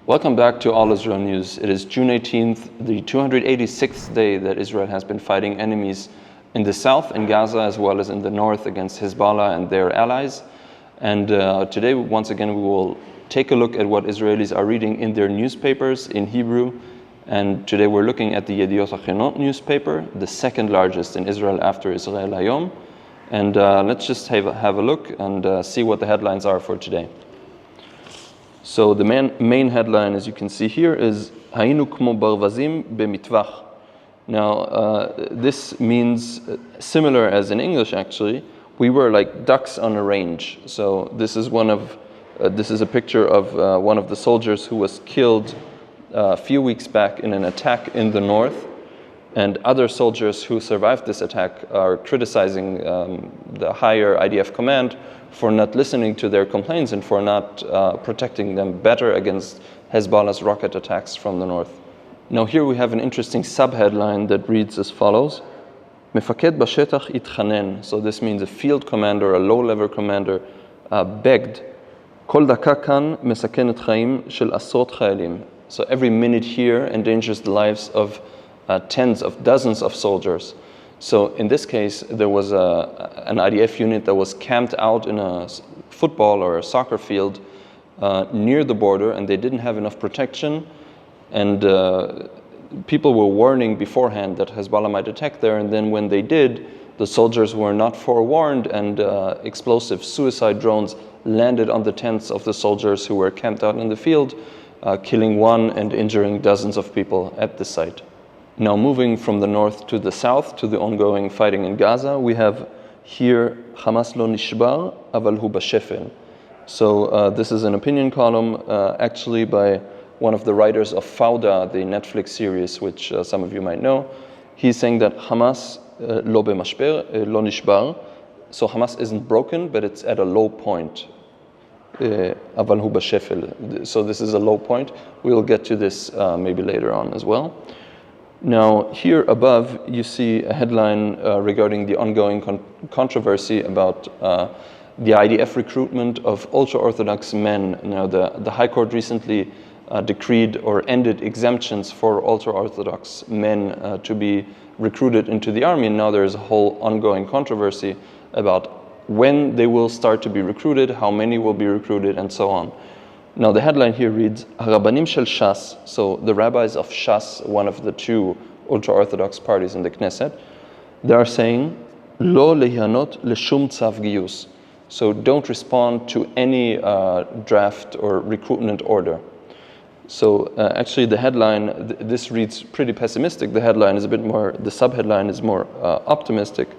Welcome back to All Israel News. It is June 18th, the 286th day that Israel has been fighting enemies in the south, in Gaza, as well as in the north against Hezbollah and their allies. And today, once again, we will take a look at what Israelis are reading in their newspapers in Hebrew. And today we're looking at the Yediot Ahronot newspaper, the second largest in Israel after Israel Hayom. And let's just have a look and see what the headlines are for today. So the main headline, as you can see here, is Hayinu kmo barvazim b'mitvach. Now, this means similar as in English, actually. We were like ducks on a range. So this is a picture of one of the soldiers who was killed a few weeks back in an attack in the north. And other soldiers who survived this attack are criticizing the higher IDF command for not listening to their complaints and for not protecting them better against Hezbollah's rocket attacks from the north. Now here we have an interesting subheadline that reads as follows: Mefaked bashetach itchanen. So this means a field commander, a low-level commander, begged, Kol daka kan mesakenet chaim shel asot chayalim. So every minute here endangers the lives of tens of dozens of soldiers. So in this case, there was an IDF unit that was camped out in a football or a soccer field near the border, and they didn't have enough protection. And people were warning beforehand that Hezbollah might attack there, and then when they did, the soldiers were not forewarned, and explosive suicide drones landed on the tents of the soldiers who were camped out in the field, killing one and injuring dozens of people at the site. Now moving from the north to the south to the ongoing fighting in Gaza, we have here Hamas lo nishbar aval hu bashefel. So this is an opinion column actually by one of the writers of Fauda, the Netflix series, which some of you might know. He's saying that Hamas lo b'mashber lo nishbar. So Hamas isn't broken, but it's at a low point. Aval hu bashefel. So this is a low point. We'll get to this maybe later on as well. Now, here above, you see a headline regarding the ongoing controversy about the IDF recruitment of ultra-Orthodox men. Now, the High Court recently decreed or ended exemptions for ultra-Orthodox men to be recruited into the army, and now there is a whole ongoing controversy about when they will start to be recruited, how many will be recruited, and so on. Now the headline here reads, Harabanim shel Shas, so the rabbis of Shas, one of the two ultra-Orthodox parties in the Knesset, they are saying, Lo lehianot leshum tzav giyus. So don't respond to any draft or recruitment order. So actually the headline, this reads pretty pessimistic. The headline is a bit more, the subheadline is more optimistic.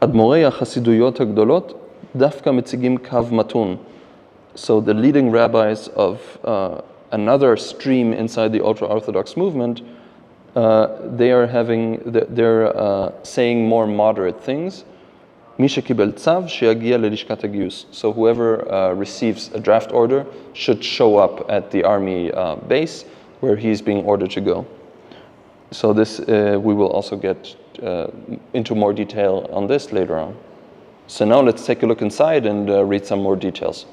Admorei hachasiduyot hagdolot dafka mitzigim kav matun. So the leading rabbis of another stream inside the ultra-Orthodox movement, they're saying more moderate things. So whoever receives a draft order should show up at the army base where he's being ordered to go. So this we will also get into more detail on this later on. So now let's take a look inside and read some more details.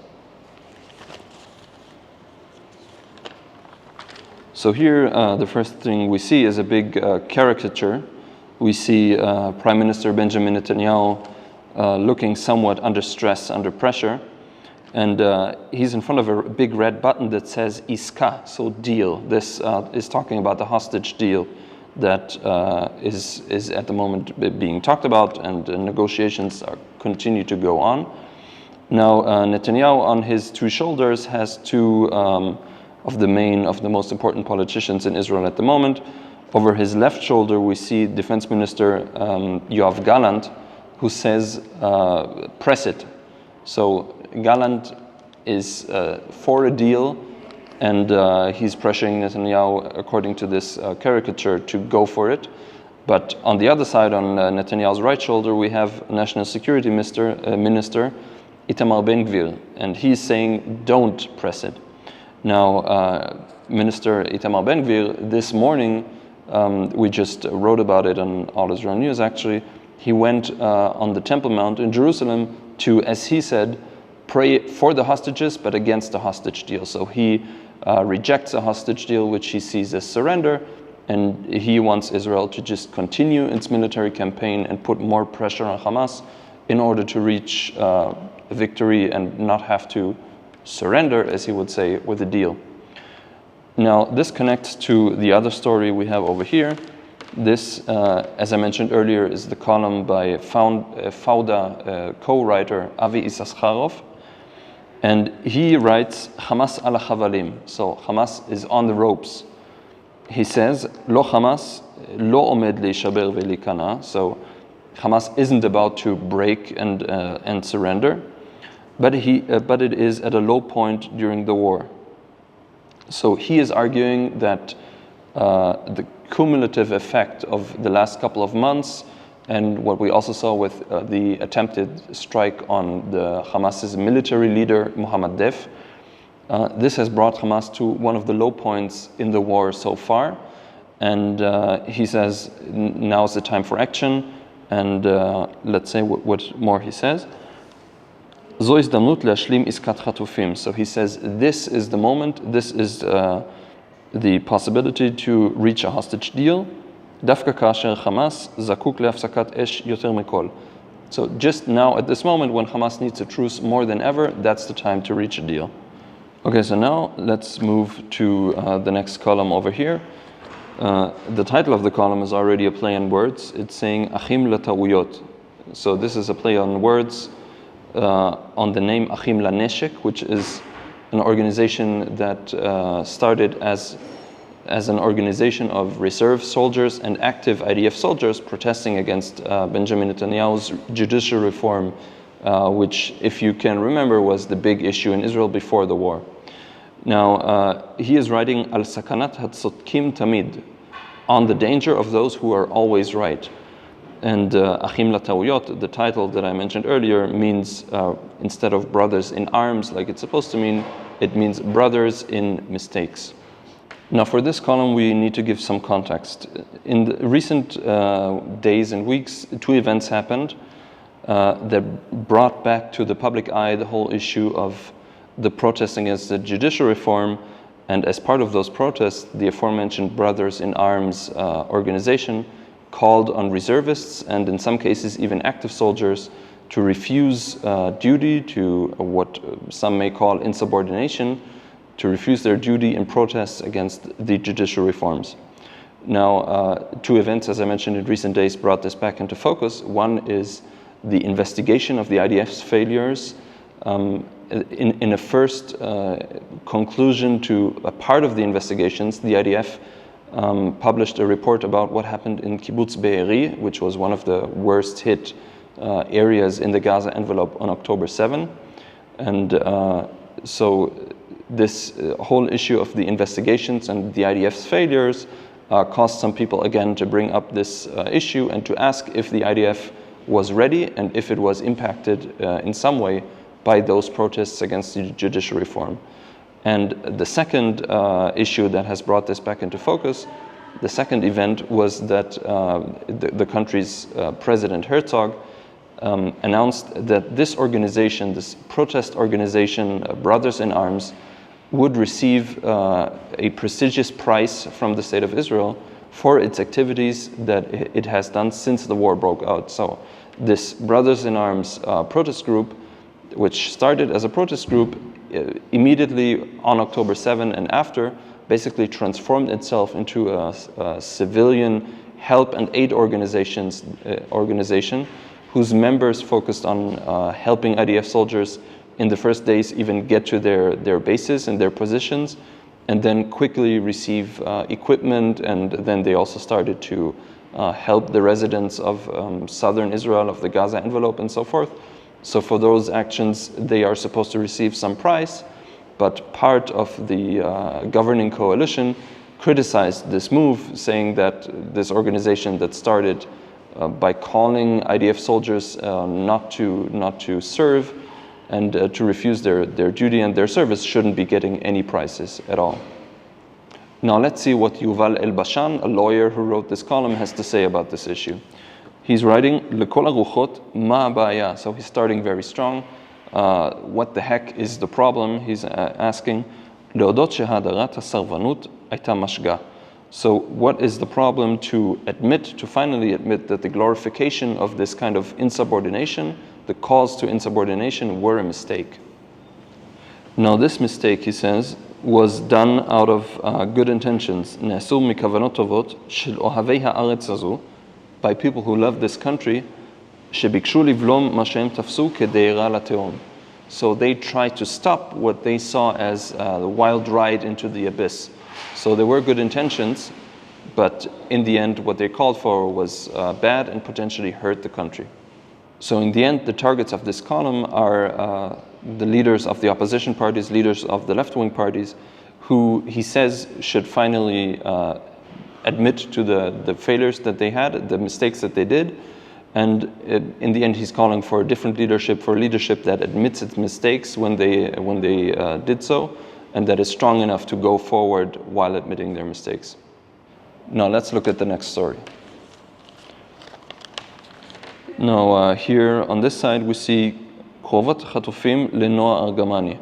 So here, the first thing we see is a big caricature. We see Prime Minister Benjamin Netanyahu looking somewhat under stress, under pressure. And he's in front of a big red button that says Iska, so deal. This is talking about the hostage deal that is at the moment being talked about, and negotiations continue to go on. Now, Netanyahu on his two shoulders has two of the most important politicians in Israel at the moment. Over his left shoulder, we see Defense Minister Yoav Gallant, who says, press it. So Gallant is for a deal, and he's pressuring Netanyahu, according to this caricature, to go for it. But on the other side, on Netanyahu's right shoulder, we have National Security Minister Itamar Ben-Gvir, and he's saying, don't press it. Now, Minister Itamar Ben-Gvir, this morning, we just wrote about it on All Israel News actually, he went on the Temple Mount in Jerusalem to, as he said, pray for the hostages but against the hostage deal. So he rejects a hostage deal, which he sees as surrender, and he wants Israel to just continue its military campaign and put more pressure on Hamas in order to reach victory and not have to surrender, as he would say, with a deal. Now, this connects to the other story we have over here. This, as I mentioned earlier, is the column by Fauda co-writer Avi Issacharov. And he writes, Hamas ala chavalim. So Hamas is on the ropes. He says, Lo Hamas, lo omed leishaber velikana. So Hamas isn't about to break and surrender, but it is at a low point during the war. So he is arguing that the cumulative effect of the last couple of months and what we also saw with the attempted strike on the Hamas's military leader, Mohammed Def, this has brought Hamas to one of the low points in the war so far. And he says, now is the time for action. And let's say what more he says. So he says, this is the moment, this is the possibility to reach a hostage deal. So just now, at this moment, when Hamas needs a truce more than ever, that's the time to reach a deal. Okay, so now let's move to the next column over here. The title of the column is already a play on words. It's saying Achim LaTawuyot. So this is a play on words on the name Achim LaNeshek, which is an organization that started as an organization of reserve soldiers and active IDF soldiers protesting against Benjamin Netanyahu's judicial reform, which, if you can remember, was the big issue in Israel before the war. Now, he is writing Al Sakanat Hatzotkim Tamid, on the danger of those who are always right. And Achim LaTawuyot, the title that I mentioned earlier, means instead of brothers in arms like it's supposed to mean, it means brothers in mistakes. Now, for this column, we need to give some context. In the recent days and weeks, two events happened that brought back to the public eye the whole issue of the protests against the judicial reform. And as part of those protests, the aforementioned Brothers in Arms organization called on reservists and in some cases even active soldiers to refuse duty, to what some may call insubordination, to refuse their duty in protests against the judicial reforms. Now, two events, as I mentioned in recent days, brought this back into focus. One is the investigation of the IDF's failures. In a first conclusion to a part of the investigations, the IDF published a report about what happened in Kibbutz Be'eri, which was one of the worst hit areas in the Gaza envelope on October 7. And so this whole issue of the investigations and the IDF's failures caused some people again to bring up this issue and to ask if the IDF was ready and if it was impacted in some way by those protests against the judicial reform. And the second issue that has brought this back into focus, the second event, was that the country's President Herzog announced that this organization, this protest organization, Brothers in Arms, would receive a prestigious prize from the State of Israel for its activities that it has done since the war broke out. So this Brothers in Arms protest group, which started as a protest group, immediately on October 7 and after, basically transformed itself into a civilian help and aid organization whose members focused on helping IDF soldiers in the first days even get to their bases and their positions, and then quickly receive equipment, and then they also started to help the residents of southern Israel, of the Gaza envelope, and so forth. So for those actions, they are supposed to receive some prize, but part of the governing coalition criticized this move, saying that this organization that started by calling IDF soldiers not to serve and to refuse their duty and their service shouldn't be getting any prizes at all. Now let's see what Yuval El-Bashan, a lawyer who wrote this column, has to say about this issue. He's writing, Lekol haruchot ma ha'ba'aya. So he's starting very strong. What the heck is the problem? He's asking, להודות שהדרת הסרבנות הייתה משגה. So what is the problem to finally admit that the glorification of this kind of insubordination, the calls to insubordination, were a mistake? Now this mistake, he says, was done out of good intentions. נעשו מכוונות טובות של אוהבי הארץ הזו, by people who love this country, שביקשו לבלום מה שהם תפסו כדהרה לתהום. So they tried to stop what they saw as the wild ride into the abyss. So there were good intentions, but in the end what they called for was bad and potentially hurt the country. So in the end, the targets of this column are the leaders of the opposition parties, leaders of the left-wing parties, who he says should finally admit to the failures that they had, the mistakes that they did. And in the end, he's calling for a different leadership, for leadership that admits its mistakes when they did so, and that is strong enough to go forward while admitting their mistakes. Now let's look at the next story. Now here on this side we see קרובות חטופים לנועה ארגמני.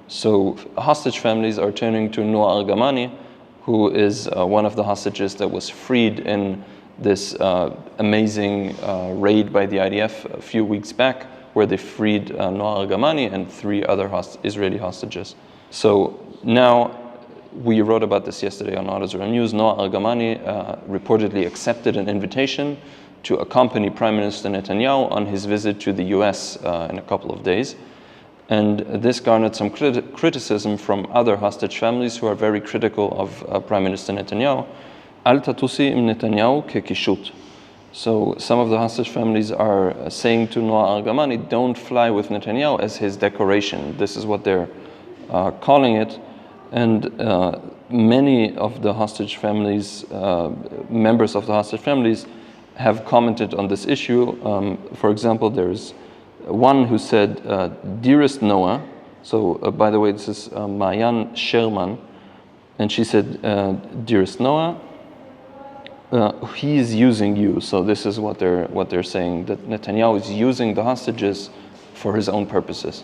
So hostage families are turning to Noah Argamani, who is one of the hostages that was freed in this amazing raid by the IDF a few weeks back, where they freed Noah Argamani and 3 other Israeli hostages. So now, we wrote about this yesterday on All Israel News. Noah Argamani reportedly accepted an invitation to accompany Prime Minister Netanyahu on his visit to the US in a couple of days. And this garnered some criticism from other hostage families who are very critical of Prime Minister Netanyahu. Al tatusi im Netanyahu kekishut. So some of the hostage families are saying to Noah Argamani, don't fly with Netanyahu as his decoration. This is what they're calling it. And many of the hostage families, members of the hostage families, have commented on this issue. For example, there's one who said, dearest Noah, so by the way, this is Mayan Sherman, and she said, dearest Noah, he is using you. So this is what they're saying, that Netanyahu is using the hostages for his own purposes.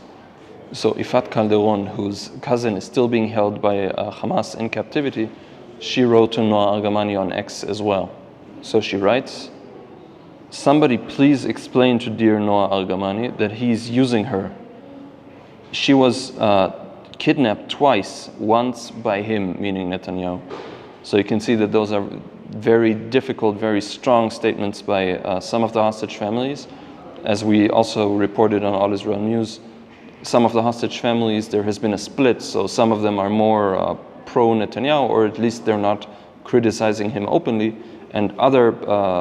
So Ifat Calderon, whose cousin is still being held by Hamas in captivity, she wrote to Noah Argamani on X as well. So she writes, somebody please explain to dear Noah Argamani that he's using her. She was kidnapped twice, once by him, meaning Netanyahu. So you can see that those are very difficult, very strong statements by some of the hostage families. As we also reported on All Israel News, some of the hostage families, there has been a split, so some of them are more pro-Netanyahu, or at least they're not criticizing him openly, and other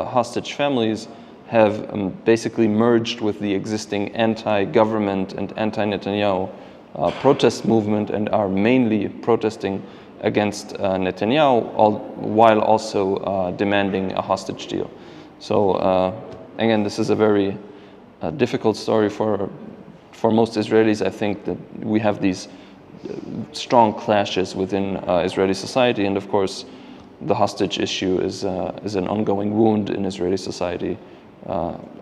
hostage families have basically merged with the existing anti-government and anti-Netanyahu protest movement and are mainly protesting against Netanyahu, while also demanding a hostage deal. So again, this is a very difficult story for most Israelis. I think that we have these strong clashes within Israeli society, and of course, the hostage issue is an ongoing wound in Israeli society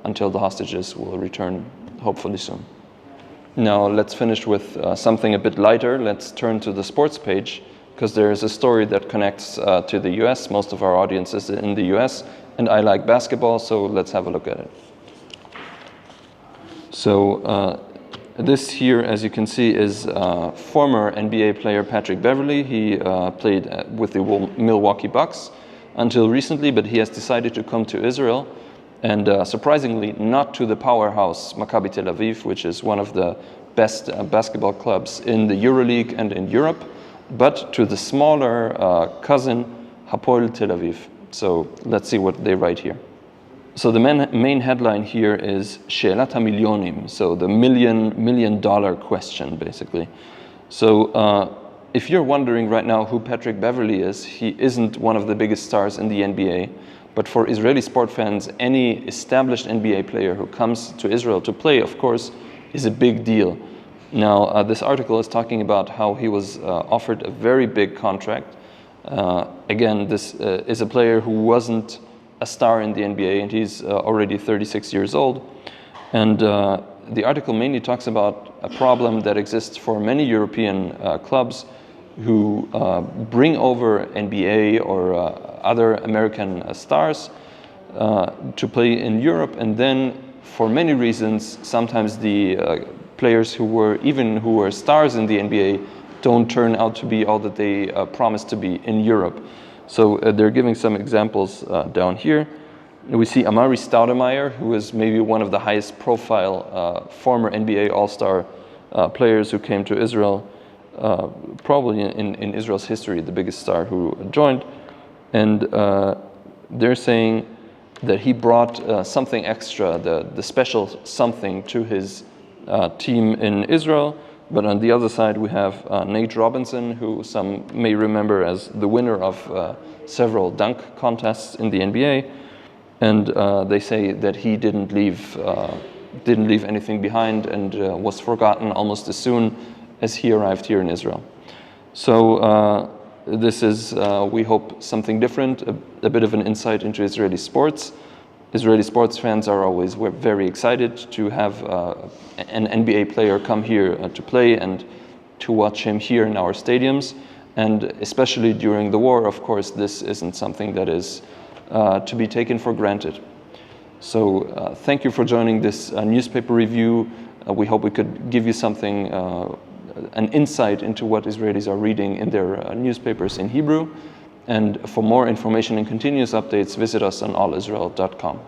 until the hostages will return, hopefully soon. Now, let's finish with something a bit lighter. Let's turn to the sports page, because there is a story that connects to the US. Most of our audience is in the US, and I like basketball, so let's have a look at it. So, this here, as you can see, is former NBA player Patrick Beverly. He played with the Milwaukee Bucks until recently, but he has decided to come to Israel, and surprisingly not to the powerhouse Maccabi Tel Aviv, which is one of the best basketball clubs in the EuroLeague and in Europe, but to the smaller cousin Hapoel Tel Aviv. So let's see what they write here. So the main headline here is She'elat HaMilyonim, so the million dollar question, basically. So if you're wondering right now who Patrick Beverly is, he isn't one of the biggest stars in the NBA, but for Israeli sport fans, any established NBA player who comes to Israel to play, of course, is a big deal. Now, this article is talking about how he was offered a very big contract. Again, this is a player who wasn't a star in the NBA, and he's already 36 years old. And the article mainly talks about a problem that exists for many European clubs who bring over NBA or other American stars to play in Europe, and then for many reasons, sometimes the players who were stars in the NBA don't turn out to be all that they promised to be in Europe. So they're giving some examples down here. We see Amari Stoudemire, who is maybe one of the highest profile former NBA All-Star players who came to Israel, probably in Israel's history, the biggest star who joined. And they're saying that he brought something extra, the special something to his team in Israel. But on the other side, we have Nate Robinson, who some may remember as the winner of several dunk contests in the NBA. And they say that he didn't leave anything behind and was forgotten almost as soon as he arrived here in Israel. So this is, we hope, something different, a bit of an insight into Israeli sports. Israeli sports fans are always very excited to have an NBA player come here to play and to watch him here in our stadiums. And especially during the war, of course, this isn't something that is to be taken for granted. So thank you for joining this newspaper review. We hope we could give you something, an insight into what Israelis are reading in their newspapers in Hebrew. And for more information and continuous updates, visit us on allisrael.com.